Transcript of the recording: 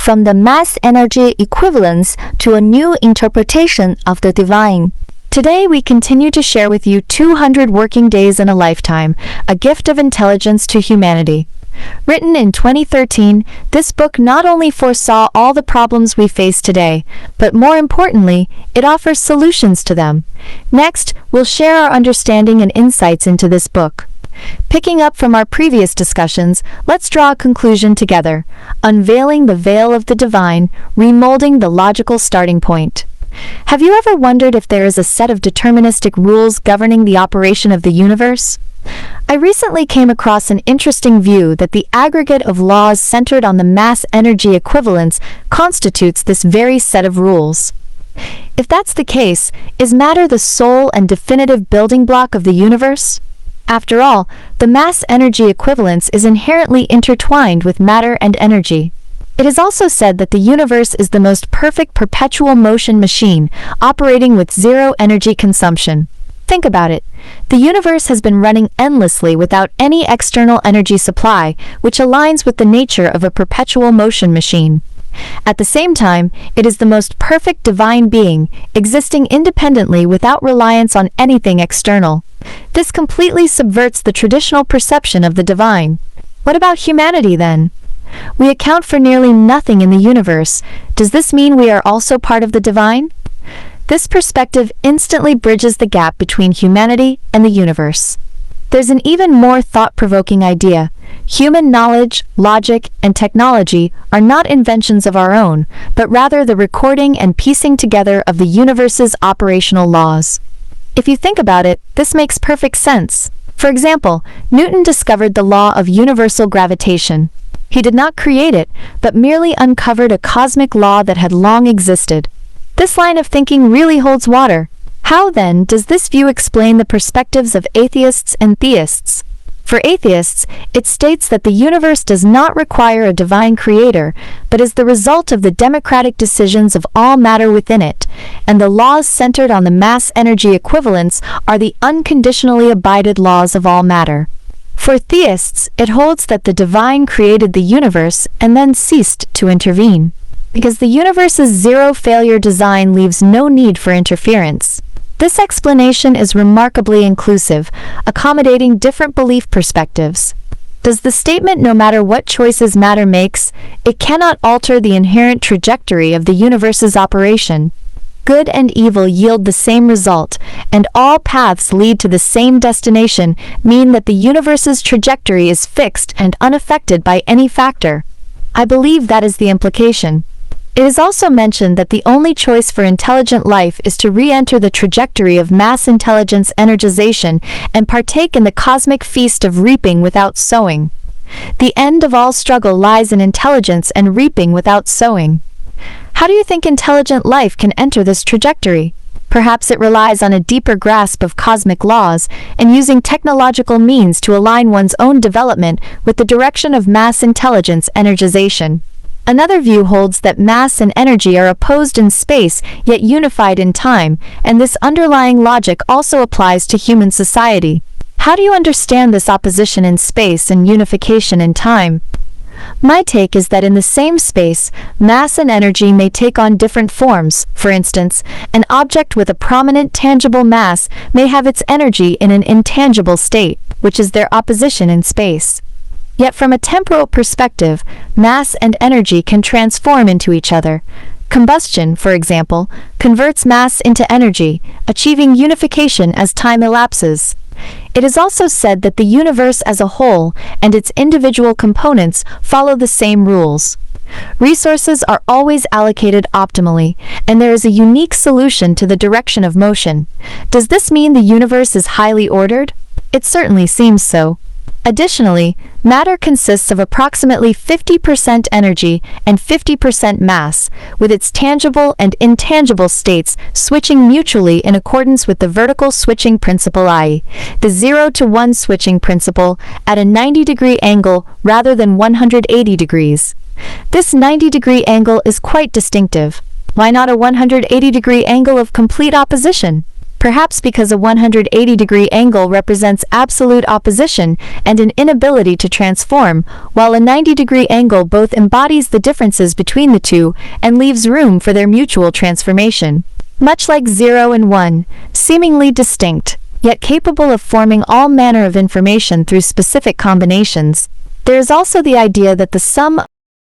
from the mass-energy equivalence to a new interpretation of the divine. Today we continue to share with you 200 Working Days in a Lifetime, a gift of intelligence to humanity. Written in 2013, this book not only foresaw all the problems we face today, but more importantly, it offers solutions to them. Next, we'll share our understanding and insights into this book. Picking up from our previous discussions, let's draw a conclusion together, unveiling the veil of the divine, remolding the logical starting point. Have you ever wondered if there is a set of deterministic rules governing the operation of the universe? I recently came across an interesting view that the aggregate of laws centered on the mass-energy equivalence constitutes this very set of rules. If that's the case, is matter the sole and definitive building block of the universe? After all, the mass-energy equivalence is inherently intertwined with matter and energy. It is also said that the universe is the most perfect perpetual motion machine, operating with zero energy consumption. Think about it. The universe has been running endlessly without any external energy supply, which aligns with the nature of a perpetual motion machine. At the same time, it is the most perfect divine being, existing independently without reliance on anything external. This completely subverts the traditional perception of the divine. What about humanity then? We account for nearly nothing in the universe. Does this mean we are also part of the divine? This perspective instantly bridges the gap between humanity and the universe. There's an even more thought-provoking idea. Human knowledge, logic, and technology are not inventions of our own, but rather the recording and piecing together of the universe's operational laws. If you think about it, this makes perfect sense. For example, Newton discovered the law of universal gravitation. He did not create it, but merely uncovered a cosmic law that had long existed. This line of thinking really holds water. How, then, does this view explain the perspectives of atheists and theists? For atheists, it states that the universe does not require a divine creator, but is the result of the democratic decisions of all matter within it, and the laws centered on the mass-energy equivalence are the unconditionally abided laws of all matter. For theists, it holds that the divine created the universe and then ceased to intervene, because the universe's zero-failure design leaves no need for interference. This explanation is remarkably inclusive, accommodating different belief perspectives. Does the statement "no matter what choices matter makes, it cannot alter the inherent trajectory of the universe's operation. Good and evil yield the same result, and all paths lead to the same destination," mean that the universe's trajectory is fixed and unaffected by any factor? I believe that is the implication. It is also mentioned that the only choice for intelligent life is to re-enter the trajectory of mass intelligence energization and partake in the cosmic feast of reaping without sowing. The end of all struggle lies in intelligence and reaping without sowing. How do you think intelligent life can enter this trajectory? Perhaps it relies on a deeper grasp of cosmic laws and using technological means to align one's own development with the direction of mass intelligence energization. Another view holds that mass and energy are opposed in space yet unified in time, and this underlying logic also applies to human society. How do you understand this opposition in space and unification in time? My take is that in the same space, mass and energy may take on different forms. For instance, an object with a prominent tangible mass may have its energy in an intangible state, which is their opposition in space. Yet from a temporal perspective, mass and energy can transform into each other. Combustion, for example, converts mass into energy, achieving unification as time elapses. It is also said that the universe as a whole and its individual components follow the same rules. Resources are always allocated optimally, and there is a unique solution to the direction of motion. Does this mean the universe is highly ordered? It certainly seems so. Additionally, matter consists of approximately 50% energy and 50% mass, with its tangible and intangible states switching mutually in accordance with the vertical switching principle, i.e., the 0 to 1 switching principle, at a 90-degree angle rather than 180 degrees. This 90-degree angle is quite distinctive. Why not a 180-degree angle of complete opposition? perhaps because a 180-degree angle represents absolute opposition and an inability to transform, while a 90-degree angle both embodies the differences between the two and leaves room for their mutual transformation. Much like 0 and 1, seemingly distinct, yet capable of forming all manner of information through specific combinations, there is also the idea that the sum